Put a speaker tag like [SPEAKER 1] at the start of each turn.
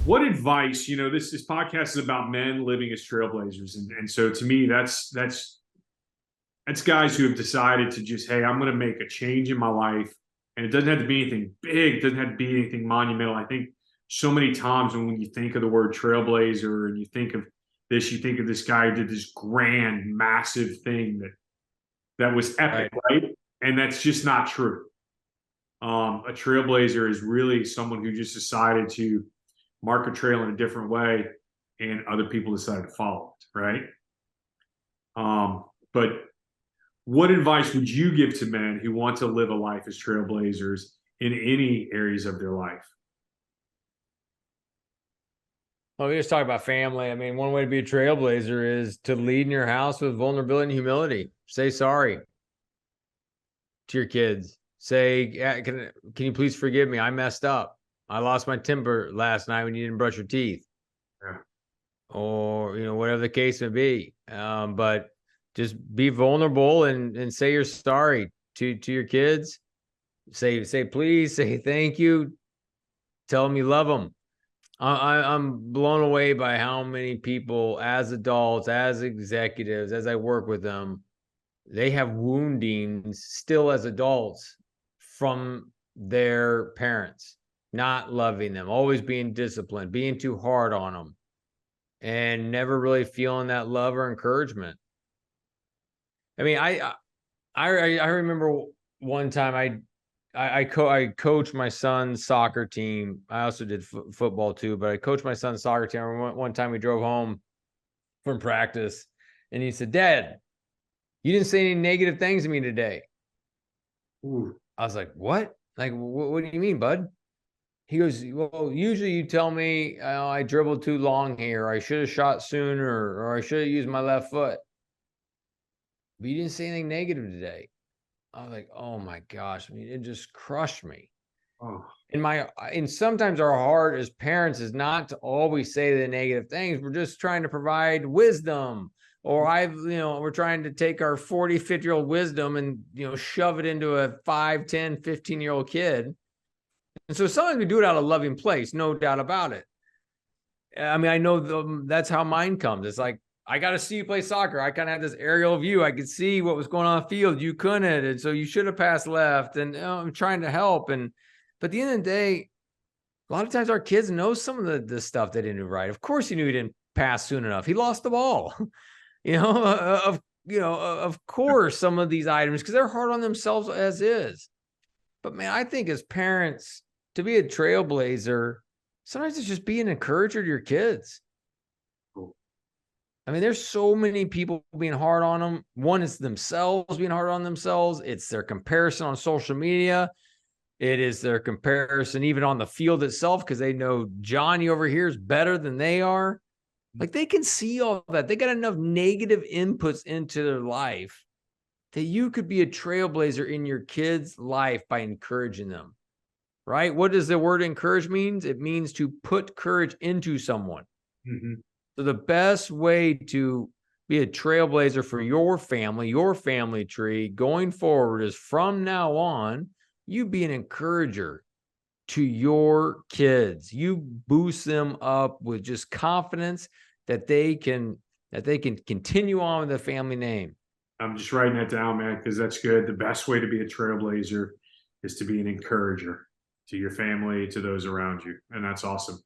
[SPEAKER 1] What advice, this podcast is about men living as trailblazers. And so to me, that's guys who have decided to just, hey, I'm going to make a change in my life. And it doesn't have to be anything big. It doesn't have to be anything monumental. I think so many times when you think of the word trailblazer and you think of this, you think of this guy who did this grand, massive thing that was epic, right? And that's just not true. A trailblazer is really someone who just decided to mark a trail in a different way, and other people decided to follow it, right? But what advice would you give to men who want to live a life as trailblazers in any areas of their life?
[SPEAKER 2] Well, we just talk about family. I mean, one way to be a trailblazer is to lead in your house with vulnerability and humility. Say sorry to your kids. Say, can you please forgive me? I messed up. I lost my temper last night when you didn't brush your teeth.
[SPEAKER 1] Yeah.
[SPEAKER 2] Or, whatever the case may be. But just be vulnerable and say you're sorry to your kids. Say please, say thank you. Tell them you love them. I'm blown away by how many people as adults, as executives, as I work with them, they have woundings still as adults from their parents, not loving them, always being disciplined, being too hard on them, and never really feeling that love or encouragement. I mean, I remember one time I coached my son's soccer team. I also did football too, but I coached my son's soccer team. One time we drove home from practice and he said, "Dad, you didn't say any negative things to me today." Ooh. I was like, "What? Like, what do you mean, bud?" He goes, "Well, usually you tell me I dribbled too long here. I should have shot sooner, or I should have used my left foot. But you didn't say anything negative today." I was like, "Oh my gosh." I mean, it just crushed me. Oh. And sometimes our heart as parents is not to always say the negative things. We're just trying to provide wisdom. Or we're trying to take our 40, 50-year-old wisdom and, shove it into a 5, 10, 15-year-old kid. And so sometimes we do it out of a loving place, no doubt about it. I mean, I know that's how mine comes. It's like, I got to see you play soccer. I kind of had this aerial view. I could see what was going on the field. You couldn't. And so you should have passed left. And I'm trying to help. But at the end of the day, a lot of times our kids know some of the stuff they didn't do right. Of course, he knew he didn't pass soon enough. He lost the ball. Of course, some of these items, because they're hard on themselves as is. But man, I think as parents, to be a trailblazer, sometimes it's just be an encourager to your kids. I mean, there's so many people being hard on them. One is themselves being hard on themselves. It's their comparison on social media. It is their comparison even on the field itself, because they know Johnny over here is better than they are. Like, they can see all that. They got enough negative inputs into their life that you could be a trailblazer in your kid's life by encouraging them, right? What does the word encourage means? It means to put courage into someone. Mm-hmm. So the best way to be a trailblazer for your family tree going forward is, from now on, you be an encourager to your kids. You boost them up with just confidence that they can continue on with the family name.
[SPEAKER 1] I'm just writing that down, man, because that's good. The best way to be a trailblazer is to be an encourager to your family, to those around you. And that's awesome.